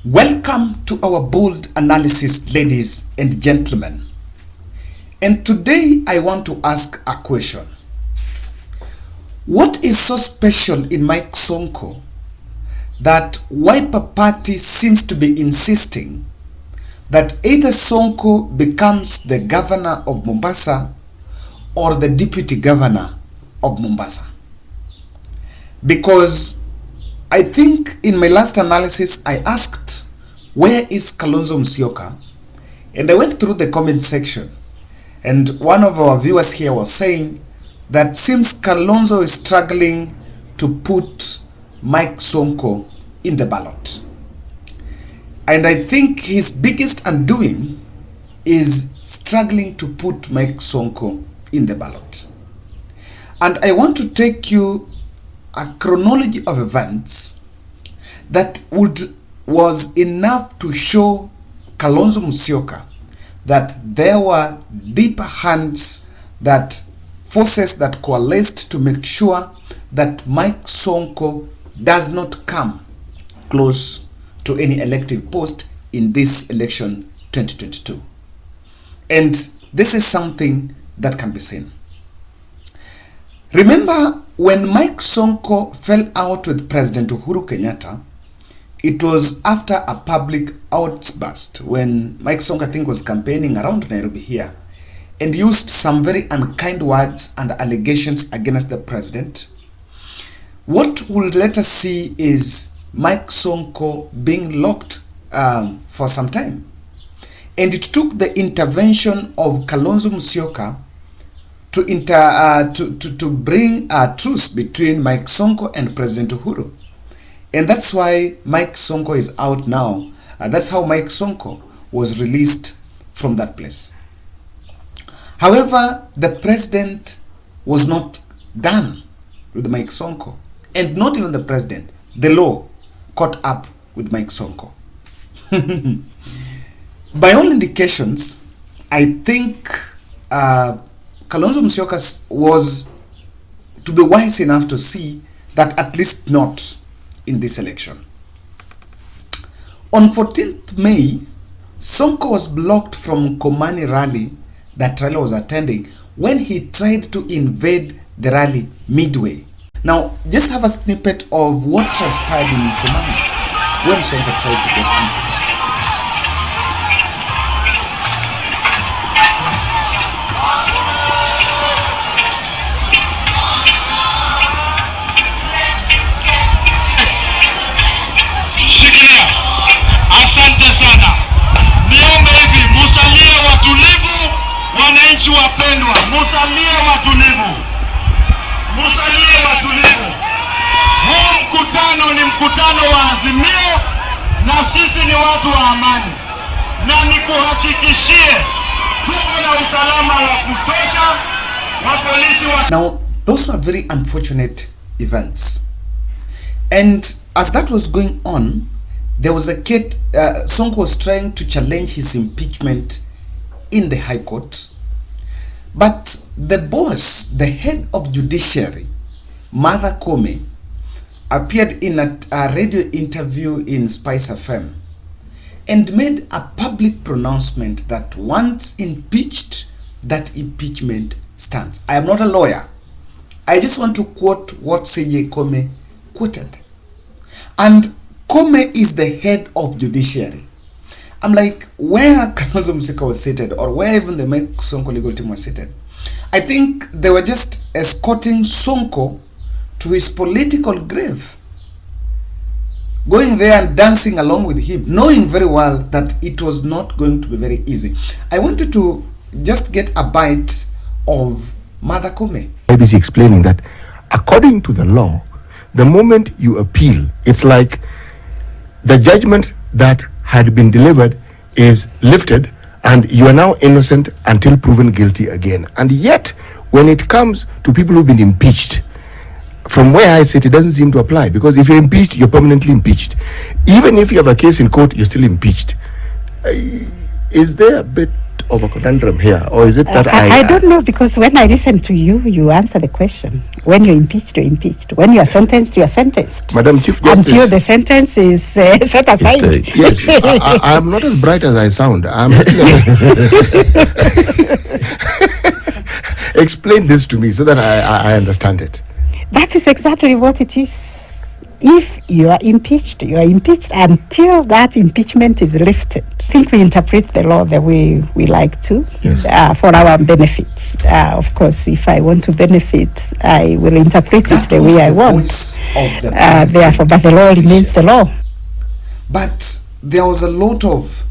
Welcome to our bold analysis, ladies and gentlemen. And today I want to ask a question. What is so special in Mike Sonko that Wiper Party seems to be insisting that either Sonko becomes the governor of Mombasa or the deputy governor of Mombasa? Because I think in my last analysis I asked, where is Kalonzo Musyoka? And I went through the comment section, and one of our viewers here was saying that seems Kalonzo is struggling to put Mike Sonko in the ballot. And I think his biggest undoing is struggling to put Mike Sonko in the ballot. And I want to take you a chronology of events that was enough to show Kalonzo Musyoka that there were deeper hands, that forces that coalesced to make sure that Mike Sonko does not come close to any elective post in this election 2022. And this is something that can be seen. Remember when Mike Sonko fell out with President Uhuru Kenyatta, it was after a public outburst when Mike Sonko, I think, was campaigning around Nairobi here and used some very unkind words and allegations against the president. What we'll later see is Mike Sonko being locked for some time. And it took the intervention of Kalonzo Musyoka to bring a truce between Mike Sonko and President Uhuru. And that's why Mike Sonko is out now. That's how Mike Sonko was released from that place. However, the president was not done with Mike Sonko. And not even the president. The law caught up with Mike Sonko. By all indications, I think Kalonzo Musyoka was to be wise enough to see that at least not in this election. On 14th May, Sonko was blocked from Komani rally that Raila was attending when he tried to invade the rally midway. Now, just have a snippet of what transpired in Komani when Sonko tried to get into there. Wananchi wapendwa, musalie watulivu. Musalie watulivu. Huu mkutano ni mkutano wa Azimio na sisi ni watu wa amani. Na nikuhakikishie tuko na usalama wa kutosha wa polisi wa... Now, those were very unfortunate events. And as that was going on, there was a kid, Sonko was trying to challenge his impeachment in the High Court. But the boss, the head of judiciary, Martha Koome, appeared in a radio interview in Spice FM and made a public pronouncement that once impeached, that impeachment stands. I am not a lawyer. I just want to quote what CJ Koome quoted. And Koome is the head of judiciary. I'm like, where Kalonzo Musyoka was seated, or where even the Mike Sonko legal team was seated, I think they were just escorting Sonko to his political grave, going there and dancing along with him, knowing very well that it was not going to be very easy. I wanted to just get a bite of Martha Koome. ABC explaining that according to the law, the moment you appeal, it's like the judgment that had been delivered is lifted and you are now innocent until proven guilty again. And yet, when it comes to people who've been impeached, from where I sit, it doesn't seem to apply, because if you're impeached, you're permanently impeached. Even if you have a case in court, you're still impeached. Is there a bit of a conundrum here, or is it that I don't know, because when I listen to you, you answer the question. When you're impeached, you're impeached. When you are sentenced, Madam Chief Justice, until the sentence is set aside. Yes, I'm not as bright as I sound. I'm explain this to me so that I understand it. That is exactly what it is. If you are impeached until that impeachment is lifted. I think we interpret the law the way we like to, yes, for our benefits. Of course, if I want to benefit, I will interpret it the way I want. Therefore, but the law remains the law. But there was a lot of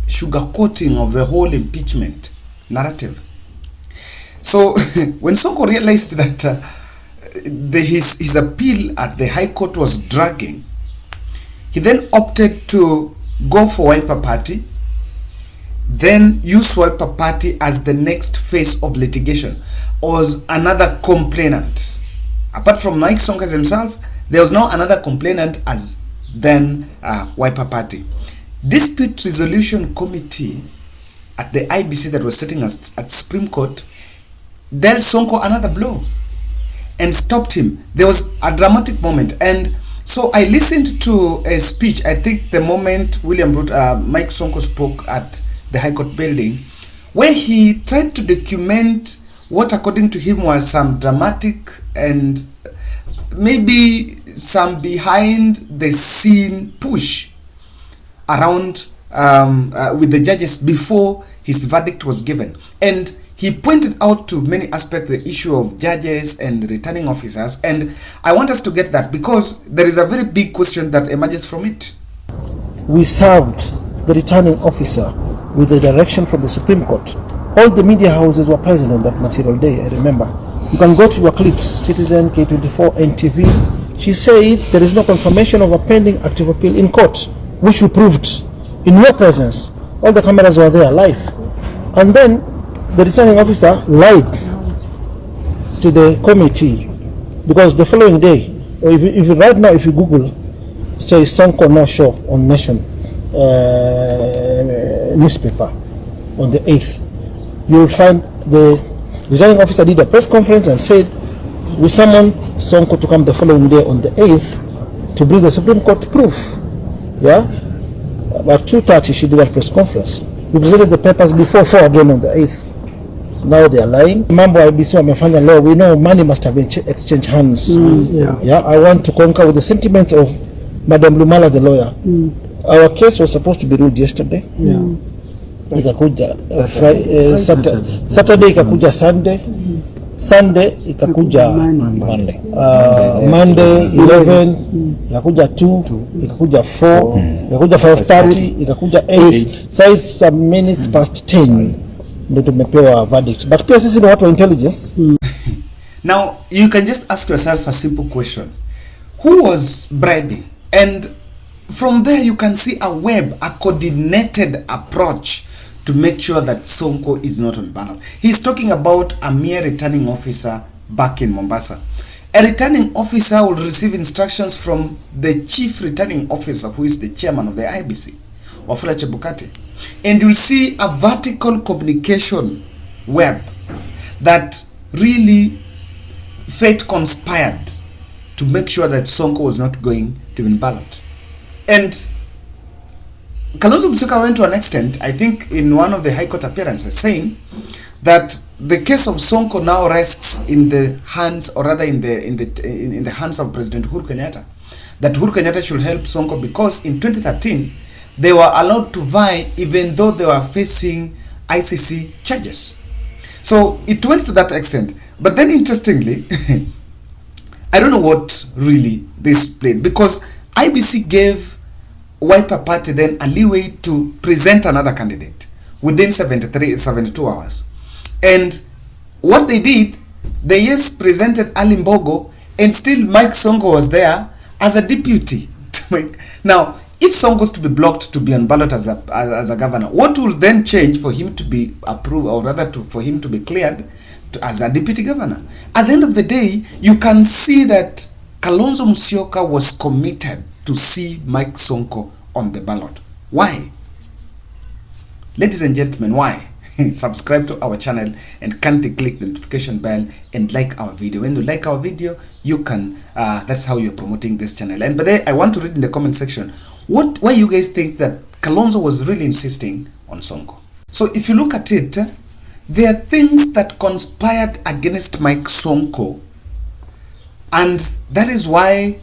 sugarcoating of the whole impeachment narrative. So when Sonko realized that his appeal at the High Court was dragging, he then opted to go for Wiper Party, then use Wiper Party as the next phase of litigation, was another complainant. Apart from Mike Sonko himself, there was now another complainant as then Wiper Party. Dispute Resolution Committee at the IBC that was sitting at Supreme Court dealt Sonko another blow and stopped him. There was a dramatic moment, and so I listened to a speech. I think the moment Mike Sonko spoke at the High Court building, where he tried to document what according to him was some dramatic and maybe some behind the scene push around with the judges before his verdict was given. And he pointed out to many aspects the issue of judges and returning officers, and I want us to get that because there is a very big question that emerges from it. We served the returning officer with the direction from the Supreme Court. All the media houses were present on that material day, I remember. You can go to your clips, Citizen, K24, NTV. She said there is no confirmation of a pending active appeal in court, which we proved in your presence. All the cameras were there live. And then the returning officer lied to the committee because the following day, or if you right now, if you Google, say Sonko no show on Nation newspaper on the 8th, you will find the returning officer did a press conference and said we summoned Sonko to come the following day on the 8th to bring the Supreme Court proof. Yeah, about 2:30 she did that press conference. We presented the papers before 4 again on the 8th. Now they are lying. Mambo IBC wamefanya law. We know money must have been exchanged hands. Yeah, I want to concur with the sentiments of Madam Lumala, the lawyer. Our case was supposed to be ruled yesterday. Ikakuja Saturday, ikakuja Sunday ikakuja Monday 11, ikakuja 2, ikakuja 4, ikakuja 5:30, ikakuja 8. So it's some minutes past 10 ndio tumepewa verdict. But pia sisi ni watu wa intelligence. Now you can just ask yourself a simple question: who was bribing? And from there you can see a web, a coordinated approach to make sure that Sonko is not on ballot. He's talking about a mere returning officer back in Mombasa. A returning officer will receive instructions from the chief returning officer, who is the chairman of the IBC, Wafula Chebukati. And you'll see a vertical communication web that really fate conspired to make sure that Sonko was not going to win ballot. And Kalonzo Musyoka went to an extent, I think in one of the High Court appearances, saying that the case of Sonko now rests in the hands, or rather in the hands of President Uhuru Kenyatta. That Uhuru Kenyatta should help Sonko because in 2013 they were allowed to vie even though they were facing ICC charges. So it went to that extent. But then interestingly, I don't know what really this played, because IBC gave Wiper Party then a leeway to present another candidate within 72 hours. And what they did, they presented Ali Mbogo, and still Mike Sonko was there as a deputy. Now, if Sonko is to be blocked to be on ballot as a governor, what will then change for him to be approved, or rather for him to be cleared as a deputy governor? At the end of the day, you can see that Kalonzo Musyoka was committed to see Mike Sonko on the ballot. Why? Ladies and gentlemen, why? subscribe to our channel and kindly click the notification bell and like our video. When you like our video, you can that's how you're promoting this channel. And but then I want to read in the comment section why you guys think that Kalonzo was really insisting on Sonko. So if you look at it, there are things that conspired against Mike Sonko, and that is why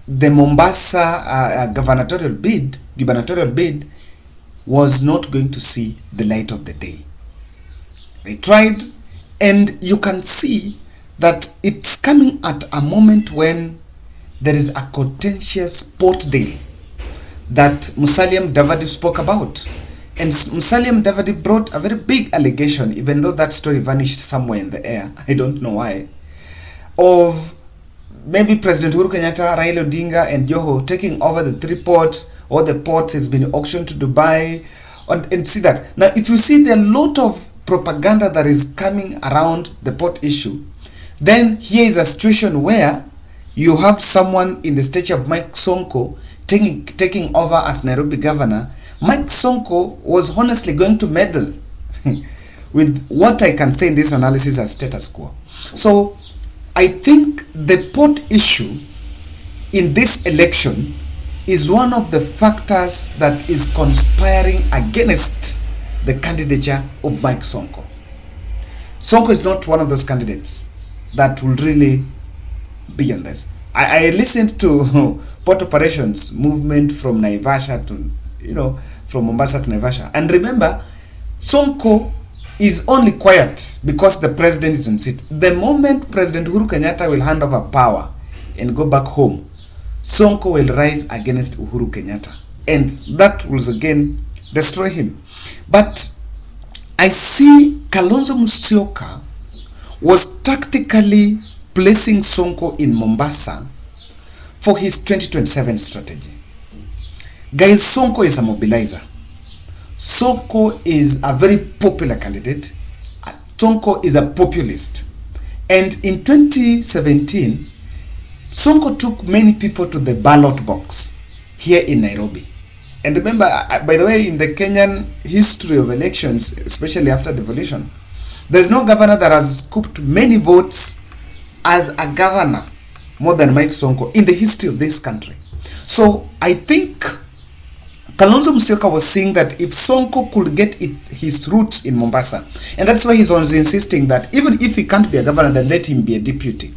the Mombasa gubernatorial bid was not going to see the light of the day. They tried, and you can see that it's coming at a moment when there is a contentious port deal that Musalia Mudavadi spoke about. And Musalia Mudavadi brought a very big allegation, even though that story vanished somewhere in the air, I don't know why, of maybe President Uhuru Kenyatta, Raila Odinga and Joho taking over the 3 ports, or the ports has been auctioned to Dubai, and see that. Now, if you see the lot of propaganda that is coming around the port issue, then here is a situation where you have someone in the stature of Mike Sonko taking over as Nairobi governor. Mike Sonko was honestly going to meddle with what I can say in this analysis as status quo. So I think the port issue in this election is one of the factors that is conspiring against the candidature of Mike Sonko. Sonko is not one of those candidates that will really be on this. I listened to port operations movement from Naivasha to, from Mombasa to Naivasha. And remember, Sonko is only quiet because the president is on seat. The moment President Uhuru Kenyatta will hand over power and go back home, Sonko will rise against Uhuru Kenyatta. And that will again destroy him. But I see Kalonzo Musyoka was tactically placing Sonko in Mombasa for his 2027 strategy. Guys, Sonko is a mobilizer. Sonko is a very popular candidate. Sonko is a populist. And in 2017, Sonko took many people to the ballot box here in Nairobi. And remember, by the way, in the Kenyan history of elections, especially after devolution, there's no governor that has scooped many votes as a governor more than Mike Sonko in the history of this country. So I think Kalonzo Musyoka was saying that if Sonko could get his roots in Mombasa, and that's why he's always insisting that even if he can't be a governor, then let him be a deputy.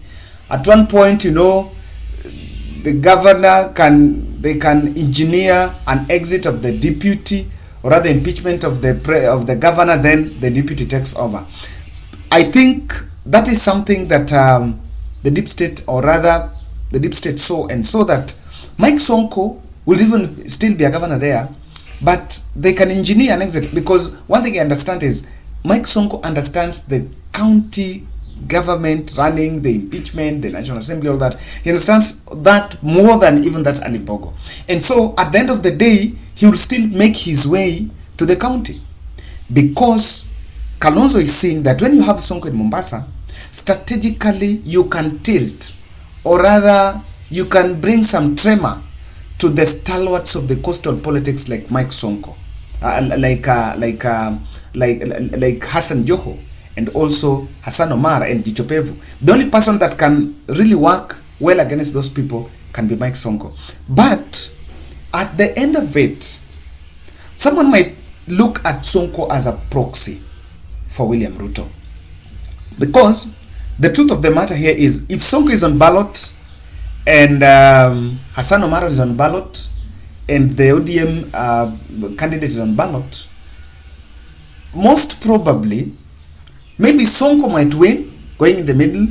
At one point, the governor can engineer an exit of the deputy, or rather impeachment of the governor, then the deputy takes over. I think that is something that the deep state, or rather the deep state saw, and so that Mike Sonko will even still be a governor there, but they can engineer an exit, because one thing I understand is Mike Sonko understands the county government running, the impeachment, the National Assembly, all that. He understands that more than even that Alipogo. And so at the end of the day, he will still make his way to the county, because Kalonzo is saying that when you have Sonko in Mombasa, strategically you can tilt, or rather you can bring some tremor to the stalwarts of the coastal politics like Mike Sonko, like Hassan Joho, and also Hassan Omar and Jichopevu. The only person that can really work well against those people can be Mike Sonko. But at the end of it, someone might look at Sonko as a proxy for William Ruto. Because the truth of the matter here is, if Sonko is on ballot and Hassan Omar is on ballot and the ODM candidate is on ballot, most probably maybe Sonko might win going in the middle,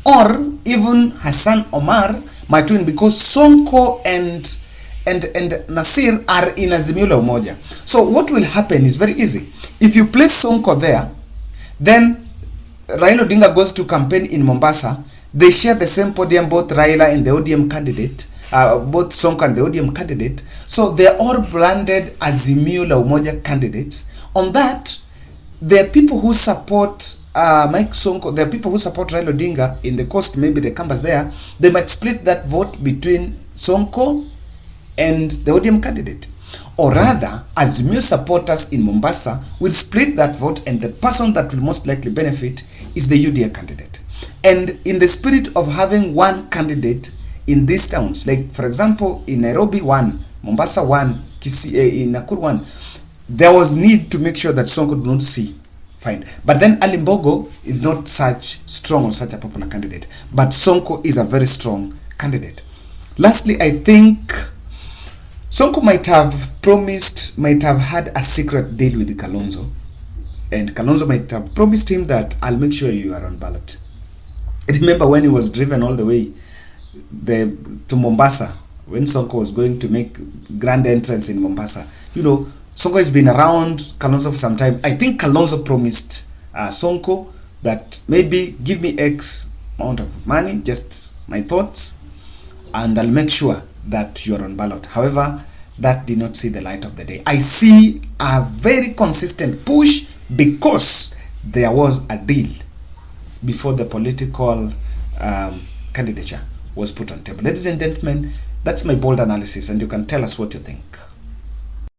or even Hassan Omar might win, because Sonko and Nasir are in Azimio la Umoja. So what will happen is very easy. If you place Sonko there, then Raila Odinga goes to campaign in Mombasa. They share the same podium, both Raila and the ODM candidate, both Sonko and the ODM candidate. So they are all branded Azimio la Umoja candidates. On that, there are people who support Mike Sonko, there are people who support Raila Odinga in the coast, maybe the campus there. They might split that vote between Sonko and the ODM candidate. Or rather, Azimio supporters in Mombasa will split that vote, and the person that will most likely benefit is the UDA candidate. And in the spirit of having one candidate in these towns, like for example in Nairobi 1, Mombasa 1, Kisii, in Nakuru 1, there was need to make sure that Sonko did not see. Fine. But then Alimbogo is not such strong or such a popular candidate. But Sonko is a very strong candidate. Lastly, I think Sonko might have had a secret deal with Kalonzo. And Kalonzo might have promised him that I'll make sure you are on ballot. I remember when he was driven all the way to Mombasa, when Sonko was going to make grand entrance in Mombasa. You know, Sonko has been around Kalonzo for some time. I think Kalonzo promised Sonko that maybe give me X amount of money, just my thoughts, and I'll make sure that you're on ballot. However, that did not see the light of the day. I see a very consistent push because there was a deal before the political candidature was put on table. Ladies and gentlemen, that's my bold analysis, and you can tell us what you think.